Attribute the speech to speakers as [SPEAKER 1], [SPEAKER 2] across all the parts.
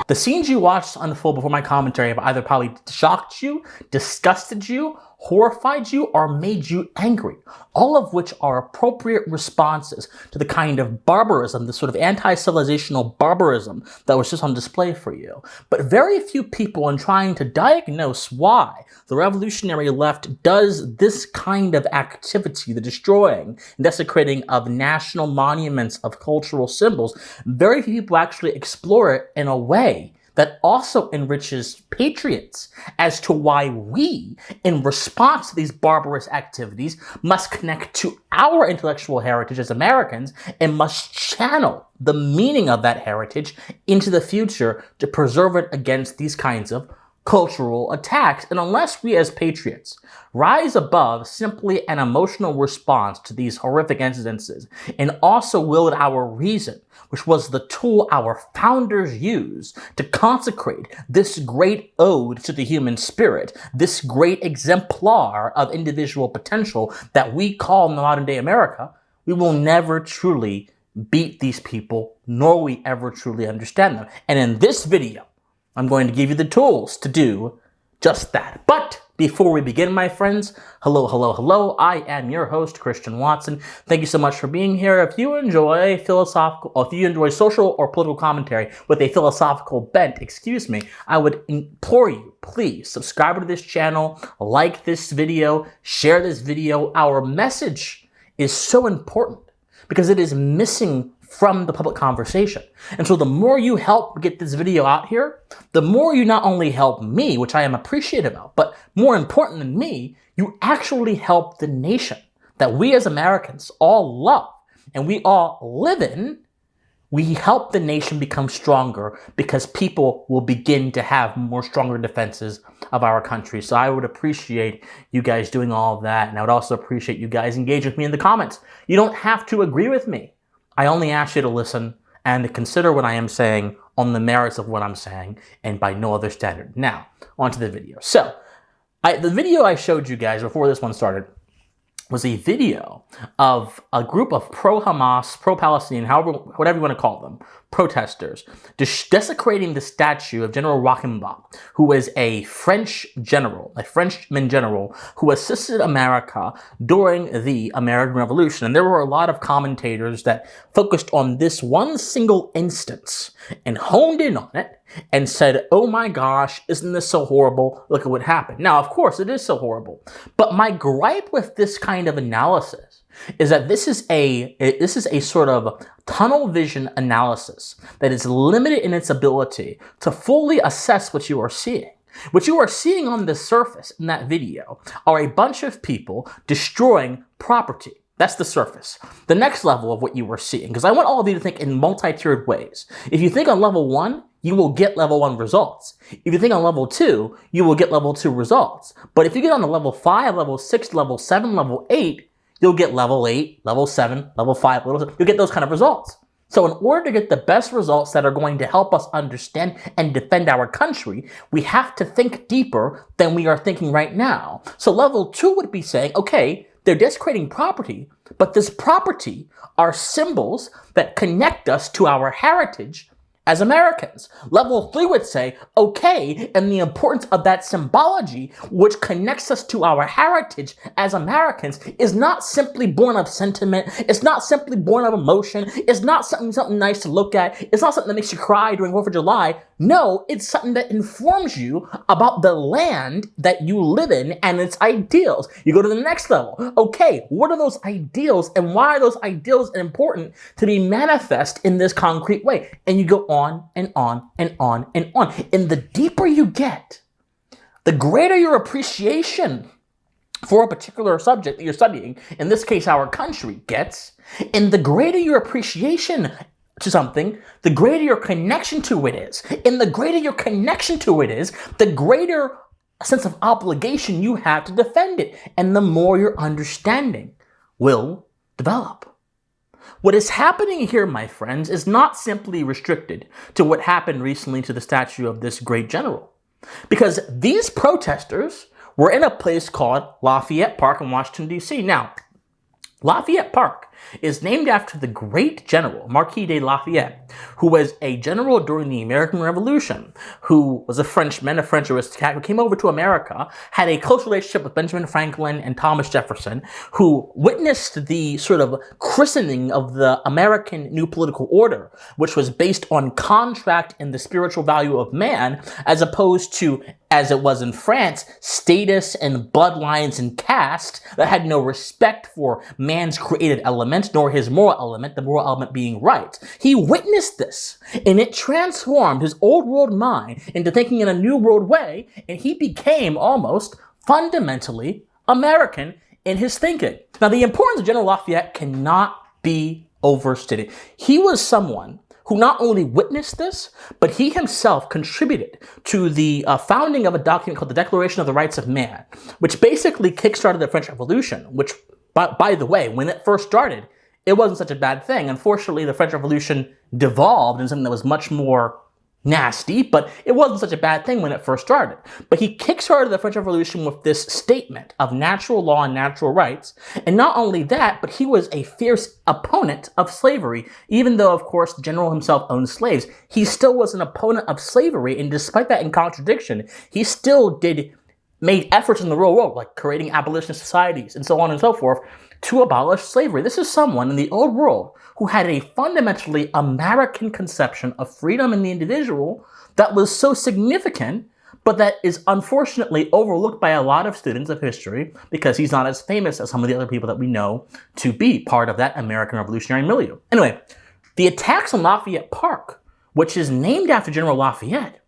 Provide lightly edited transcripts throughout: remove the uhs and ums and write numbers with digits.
[SPEAKER 1] The scenes you watched unfold before my commentary have either probably shocked you, disgusted you, horrified you, or made you angry, all of which are appropriate responses to the kind of barbarism, the sort of anti-civilizational barbarism that was just on display for you. But very few people, in trying to diagnose why the revolutionary left does this kind of activity, the destroying and desecrating of national monuments, of cultural symbols, very few people actually explore it in a way that also enriches patriots as to why we, in response to these barbarous activities, must connect to our intellectual heritage as Americans and must channel the meaning of that heritage into the future to preserve it against these kinds of cultural attacks. And unless we as patriots rise above simply an emotional response to these horrific incidences and also wield our reason, which was the tool our founders used to consecrate this great ode to the human spirit, this great exemplar of individual potential that we call modern day America, we will never truly beat these people, nor will we ever truly understand them. And in this video, I'm going to give you the tools to do just that. But before we begin, my friends, hello, I am your host, Christian Watson. Thank you so much for being here. If you enjoy social or political commentary with a philosophical bent, I would implore you, please subscribe to this channel, like this video, share this video. Our message is so important because it is missing from the public conversation. And so the more you help get this video out here, the more you not only help me, which I am appreciative of, but more important than me, you actually help the nation that we as Americans all love and we all live in. We help the nation become stronger because people will begin to have more stronger defenses of our country. So I would appreciate you guys doing all of that. And I would also appreciate you guys engaging with me in the comments. You don't have to agree with me. I only ask you to listen and to consider what I am saying on the merits of what I'm saying and by no other standard. Now, onto the video. So, the video I showed you guys before this one started was a video of a group of pro-Hamas, pro-Palestinian, whatever you want to call them, protesters, desecrating the statue of General Rockenbach, who was a Frenchman general who assisted America during the American Revolution. And there were a lot of commentators that focused on this one single instance and honed in on it and said, oh my gosh, isn't this so horrible? Look at what happened. Now, of course, it is so horrible. But my gripe with this kind of analysis is that this is a sort of tunnel vision analysis that is limited in its ability to fully assess what you are seeing. What you are seeing on the surface in that video are a bunch of people destroying property. That's the surface. The next level of what you were seeing, because I want all of you to think in multi-tiered ways. If you think on level 1, you will get level 1 results. If you think on level 2, you will get level 2 results. But if you get on to level 5, level 6, level 7, level 8, you'll get level 8, level 7, level 5, you'll get those kind of results. So in order to get the best results that are going to help us understand and defend our country, we have to think deeper than we are thinking right now. So level 2 would be saying, okay, they're desecrating property, but this property are symbols that connect us to our heritage as Americans. Level 3 would say, okay, and the importance of that symbology, which connects us to our heritage as Americans, is not simply born of sentiment. It's not simply born of emotion. It's not something nice to look at. It's not something that makes you cry during 4th of July. No, it's something that informs you about the land that you live in and its ideals. You go to the next level. Okay, what are those ideals and why are those ideals important to be manifest in this concrete way? And you go on and on and on and on. And the deeper you get, the greater your appreciation for a particular subject that you're studying, in this case our country, gets, and the greater your appreciation to something, the greater your connection to it is. And the greater your connection to it is, the greater sense of obligation you have to defend it. And the more your understanding will develop. What is happening here, my friends, is not simply restricted to what happened recently to the statue of this great general. Because these protesters were in a place called Lafayette Park in Washington, D.C. Now, Lafayette Park is named after the great general, Marquis de Lafayette, who was a general during the American Revolution, who was a Frenchman, a French aristocrat, who came over to America, had a close relationship with Benjamin Franklin and Thomas Jefferson, who witnessed the sort of christening of the American new political order, which was based on contract and the spiritual value of man, as opposed to, as it was in France, status and bloodlines and caste that had no respect for man's created element, nor his moral element, the moral element being right. He witnessed this, and it transformed his old world mind into thinking in a new world way, and he became almost fundamentally American in his thinking. Now, the importance of General Lafayette cannot be overstated. He was someone who not only witnessed this, but he himself contributed to the founding of a document called the Declaration of the Rights of Man, which basically kickstarted the French Revolution, which, by the way, when it first started, it wasn't such a bad thing. Unfortunately, the French Revolution devolved into something that was much more nasty, but it wasn't such a bad thing when it first started. But he kickstarted the French Revolution with this statement of natural law and natural rights. And not only that, but he was a fierce opponent of slavery. Even though, of course, the general himself owned slaves, he still was an opponent of slavery. And despite that in contradiction, he still made efforts in the real world, like creating abolitionist societies and so on and so forth, to abolish slavery. This is someone in the old world who had a fundamentally American conception of freedom in the individual that was so significant, but that is unfortunately overlooked by a lot of students of history because he's not as famous as some of the other people that we know to be part of that American revolutionary milieu. Anyway, the attacks on Lafayette Park, which is named after General Lafayette,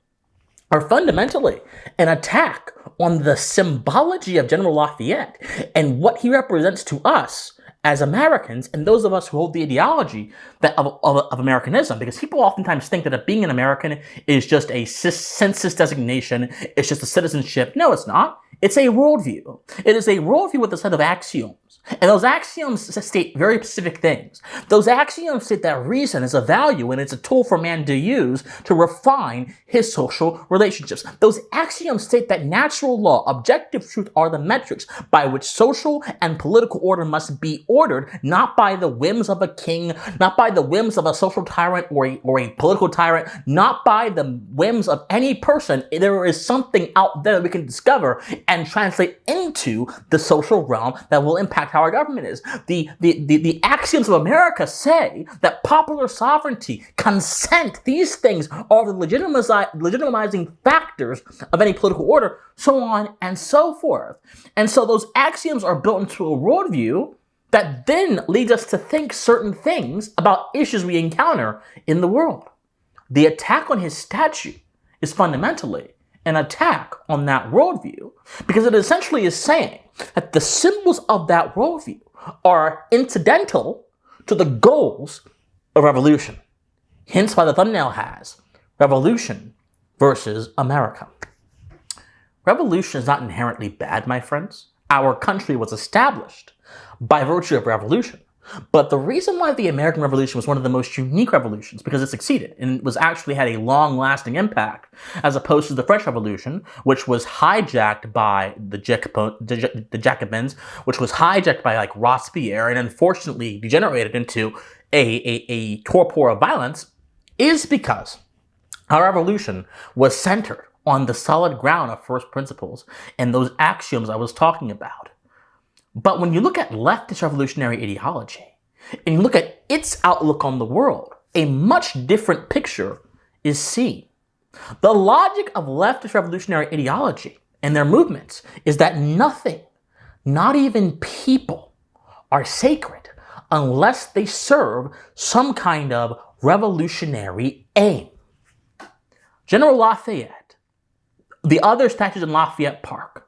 [SPEAKER 1] are fundamentally an attack on the symbology of General Lafayette and what he represents to us as Americans and those of us who hold the ideology of Americanism, because people oftentimes think that being an American is just a census designation, it's just a citizenship. No, it's not. It's a worldview. It is a worldview with a set of axioms. And those axioms state very specific things. Those axioms state that reason is a value and it's a tool for man to use to refine his social relationships. Those axioms state that natural law, objective truth are the metrics by which social and political order must be ordered, not by the whims of a king, not by the whims of a social tyrant or a political tyrant, not by the whims of any person. There is something out there that we can discover and translate into the social realm that will impact how our government is. The axioms of America say that popular sovereignty, consent, these things are the legitimizing factors of any political order, so on and so forth. And so those axioms are built into a worldview that then leads us to think certain things about issues we encounter in the world. The attack on his statue is fundamentally an attack on that worldview, because it essentially is saying that the symbols of that worldview are incidental to the goals of revolution. Hence why the thumbnail has Revolution versus America. Revolution is not inherently bad, my friends. Our country was established by virtue of revolution. But the reason why the American Revolution was one of the most unique revolutions, because it succeeded and it was actually had a long-lasting impact, as opposed to the French Revolution, which was hijacked by the Jacobins, which was hijacked by like Robespierre and unfortunately degenerated into a torpor of violence, is because our revolution was centered on the solid ground of first principles and those axioms I was talking about. But when you look at leftist revolutionary ideology, and you look at its outlook on the world, a much different picture is seen. The logic of leftist revolutionary ideology and their movements is that nothing, not even people, are sacred unless they serve some kind of revolutionary aim. General Lafayette, the other statues in Lafayette Park,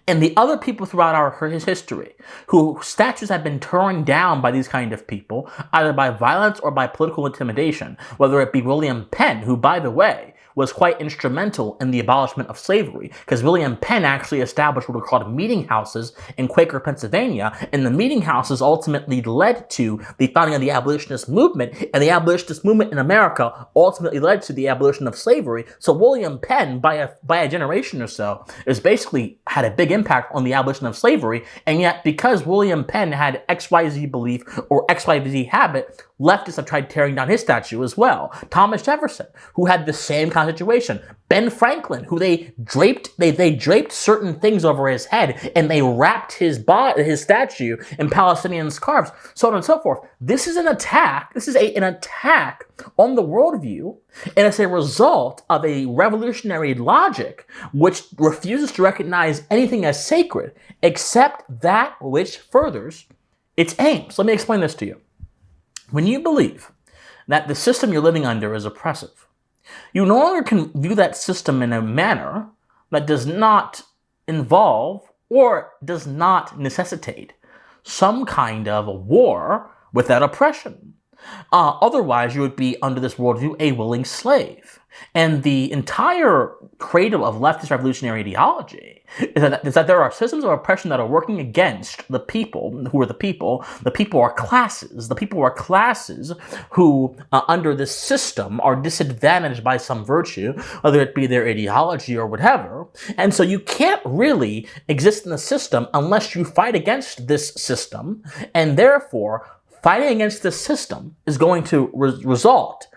[SPEAKER 1] and the other people throughout his history whose statues have been torn down by these kind of people, either by violence or by political intimidation, whether it be William Penn, who, by the way, was quite instrumental in the abolishment of slavery, because William Penn actually established what are called meeting houses in Quaker, Pennsylvania, and the meeting houses ultimately led to the founding of the abolitionist movement, and the abolitionist movement in America ultimately led to the abolition of slavery. So William Penn, by a generation or so, has basically had a big impact on the abolition of slavery, and yet because William Penn had XYZ belief or XYZ habit, leftists have tried tearing down his statue as well. Thomas Jefferson, who had the same kind of situation. Ben Franklin, who they draped certain things over his head, and they wrapped his statue in Palestinian scarves, so on and so forth. This is an attack. This is an attack on the worldview, and it's a result of a revolutionary logic which refuses to recognize anything as sacred except that which furthers its aims. Let me explain this to you. When you believe that the system you're living under is oppressive, you no longer can view that system in a manner that does not involve or does not necessitate some kind of a war with that oppression. Otherwise, you would be, under this worldview, a willing slave. And the entire cradle of leftist revolutionary ideology is that there are systems of oppression that are working against the people. Who are the people? The people are classes. The people are classes who, under this system, are disadvantaged by some virtue, whether it be their ideology or whatever. And so you can't really exist in the system unless you fight against this system, and therefore fighting against this system is going to result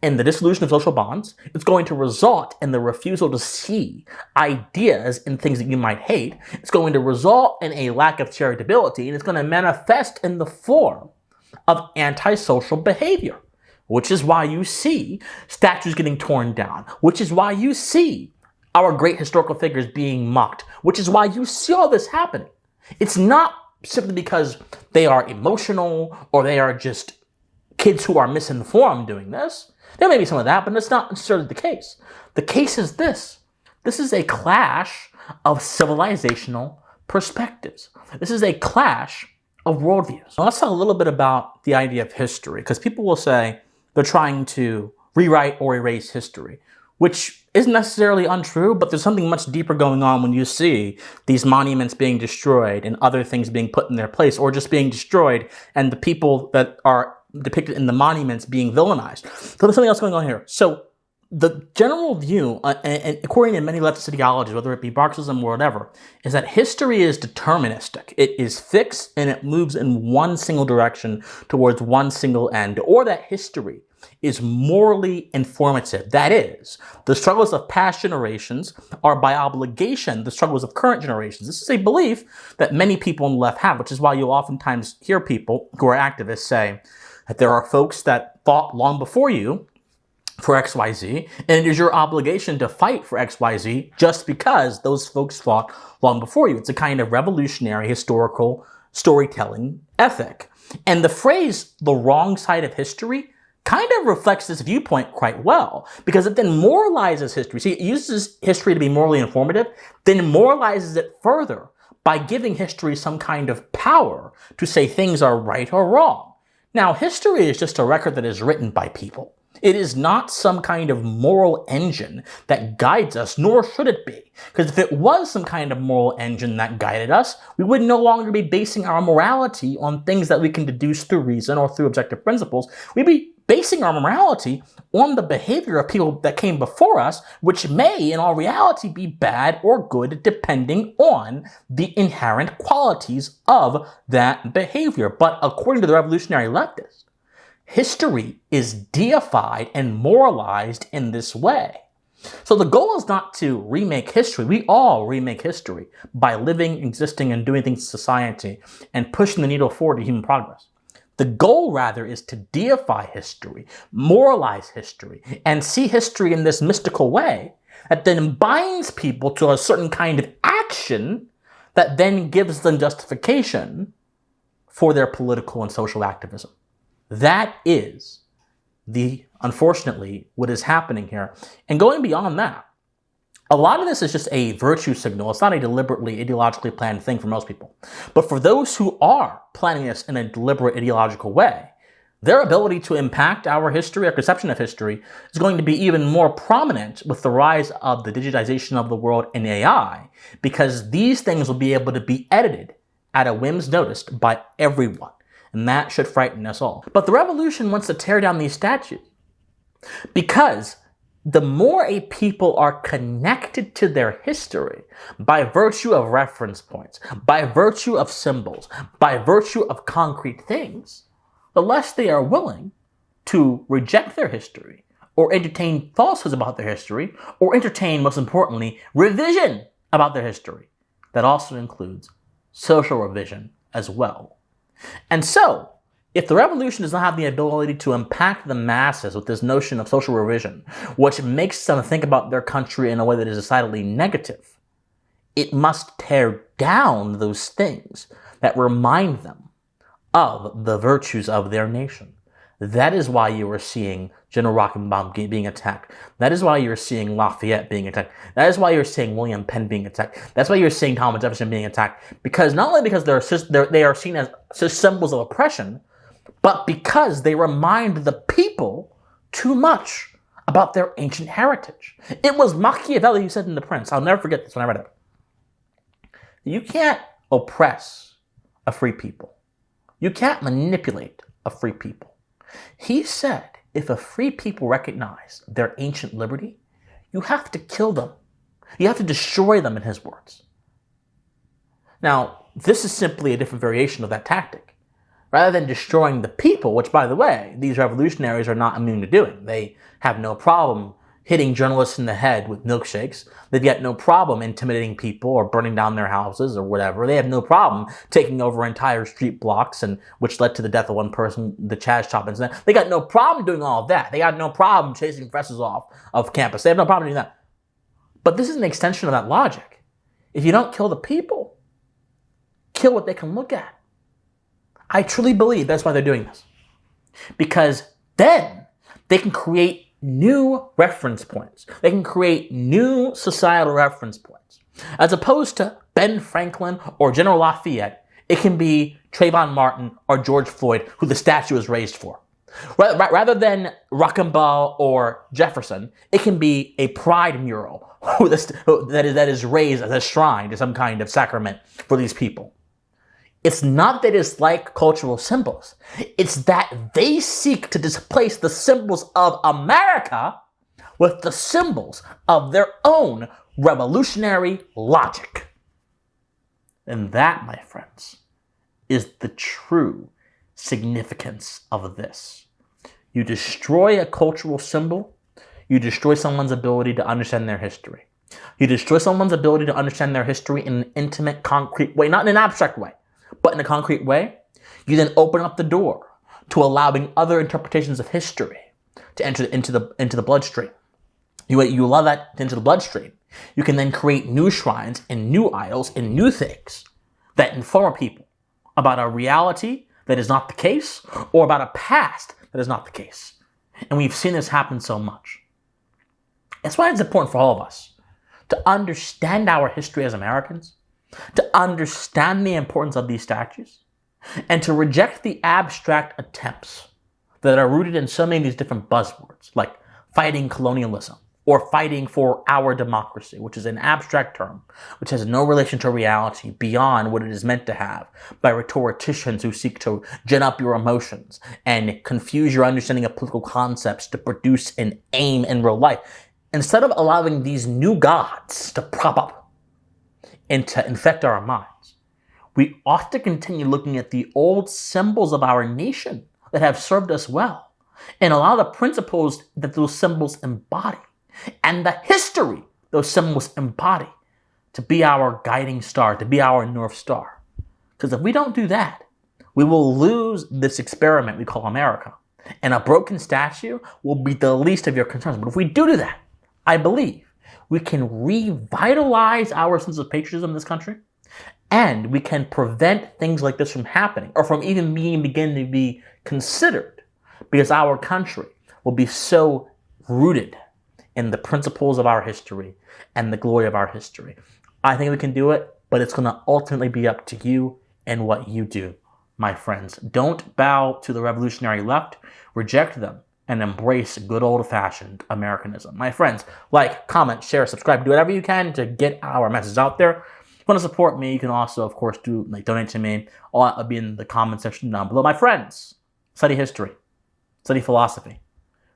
[SPEAKER 1] in the dissolution of social bonds. It's going to result in the refusal to see ideas in things that you might hate. It's going to result in a lack of charitability, and it's going to manifest in the form of antisocial behavior, which is why you see statues getting torn down, which is why you see our great historical figures being mocked, which is why you see all this happening. It's not simply because they are emotional or they are just kids who are misinformed doing this. There may be some of that, but it's not necessarily the case. The case is this. This is a clash of civilizational perspectives. This is a clash of worldviews. Now let's talk a little bit about the idea of history, because people will say they're trying to rewrite or erase history, which isn't necessarily untrue, but there's something much deeper going on when you see these monuments being destroyed and other things being put in their place, or just being destroyed and the people that are depicted in the monuments being villainized. So there's something else going on here. So the general view, and according to many leftist ideologies, whether it be Marxism or whatever, is that history is deterministic. It is fixed and it moves in one single direction towards one single end, or that history is morally informative. That is, the struggles of past generations are by obligation the struggles of current generations. This is a belief that many people on the left have, which is why you'll oftentimes hear people who are activists say that there are folks that fought long before you for XYZ, and it is your obligation to fight for XYZ just because those folks fought long before you. It's a kind of revolutionary historical storytelling ethic. And the phrase, the wrong side of history, kind of reflects this viewpoint quite well, because it then moralizes history. See, it uses history to be morally informative, then moralizes it further by giving history some kind of power to say things are right or wrong. Now, history is just a record that is written by people. It is not some kind of moral engine that guides us, nor should it be. Because if it was some kind of moral engine that guided us, we would no longer be basing our morality on things that we can deduce through reason or through objective principles. We'd be basing our morality on the behavior of people that came before us, which may in all reality be bad or good depending on the inherent qualities of that behavior. But according to the revolutionary leftists, history is deified and moralized in this way. So the goal is not to remake history. We all remake history by living, existing, and doing things in society and pushing the needle forward to human progress. The goal, rather, is to deify history, moralize history, and see history in this mystical way that then binds people to a certain kind of action that then gives them justification for their political and social activism. That is unfortunately, what is happening here. And going beyond that, a lot of this is just a virtue signal. It's not a deliberately, ideologically planned thing for most people. But for those who are planning this in a deliberate, ideological way, Their ability to impact our history, our conception of history, is going to be even more prominent with the rise of the digitization of the world and AI, because these things will be able to be edited at a whim's notice by everyone. And that should frighten us all. But the revolution wants to tear down these statues, because the more a people are connected to their history by virtue of reference points, by virtue of symbols, by virtue of concrete things, the less they are willing to reject their history or entertain falsehoods about their history, or entertain, most importantly, revision about their history. That also includes social revision as well. And so, if the revolution does not have the ability to impact the masses with this notion of social revision, which makes them think about their country in a way that is decidedly negative, it must tear down those things that remind them of the virtues of their nation. That is why you are seeing General Rockenbaum being attacked. That is why you're seeing Lafayette being attacked. That is why you're seeing William Penn being attacked. That's why you're seeing Thomas Jefferson being attacked. Because not only because they are seen as symbols of oppression, but because they remind the people too much about their ancient heritage. It was Machiavelli who said in The Prince, I'll never forget this when I read it, you can't oppress a free people. You can't manipulate a free people. He said, if a free people recognize their ancient liberty, you have to kill them. You have to destroy them, in his words. Now, this is simply a different variation of that tactic. Rather than destroying the people, which, by the way, these revolutionaries are not immune to doing. They have no problem hitting journalists in the head with milkshakes. They've got no problem intimidating people or burning down their houses or whatever. They have no problem taking over entire street blocks, and which led to the death of one person, the Chaz Chop incident. They got no problem doing all of that. They got no problem chasing professors off of campus. They have no problem doing that. But this is an extension of that logic. If you don't kill the people, kill what they can look at. I truly believe that's why they're doing this. Because then they can create new reference points. They can create new societal reference points. As opposed to Ben Franklin or General Lafayette, it can be Trayvon Martin or George Floyd, who the statue is raised for. Rather than Rockenbaugh or Jefferson, it can be a pride mural that is raised as a shrine to some kind of sacrament for these people. It's not that it's like cultural symbols. It's that they seek to displace the symbols of America with the symbols of their own revolutionary logic. And that, my friends, is the true significance of this. You destroy a cultural symbol, you destroy someone's ability to understand their history. You destroy someone's ability to understand their history in an intimate, concrete way, not in an abstract way, but in a concrete way. You then open up the door to allowing other interpretations of history to enter into the bloodstream. You allow that to enter the bloodstream. You can then create new shrines and new idols and new things that inform people about a reality that is not the case, or about a past that is not the case. And we've seen this happen so much. That's why it's important for all of us to understand our history as Americans, to understand the importance of these statues, and to reject the abstract attempts that are rooted in so many of these different buzzwords, like fighting colonialism or fighting for our democracy, which is an abstract term, which has no relation to reality beyond what it is meant to have, by rhetoricians who seek to gin up your emotions and confuse your understanding of political concepts to produce an aim in real life. Instead of allowing these new gods to prop up and to infect our minds, we ought to continue looking at the old symbols of our nation that have served us well, and allow the principles that those symbols embody and the history those symbols embody to be our guiding star, to be our North Star. Because if we don't do that, we will lose this experiment we call America, and a broken statue will be the least of your concerns. But if we do that, I believe we can revitalize our sense of patriotism in this country, and we can prevent things like this from happening, or from even beginning to be considered, because our country will be so rooted in the principles of our history and the glory of our history. I think we can do it, but it's going to ultimately be up to you and what you do my friends. Don't bow to the revolutionary left. Reject them and embrace good old-fashioned Americanism. My friends, like, comment, share, subscribe, do whatever you can to get our message out there. If you want to support me, you can also, of course, donate to me. All that will be in the comment section down below. My friends, study history, study philosophy,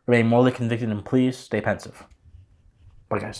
[SPEAKER 1] remain morally convicted, and please stay pensive. Bye, guys.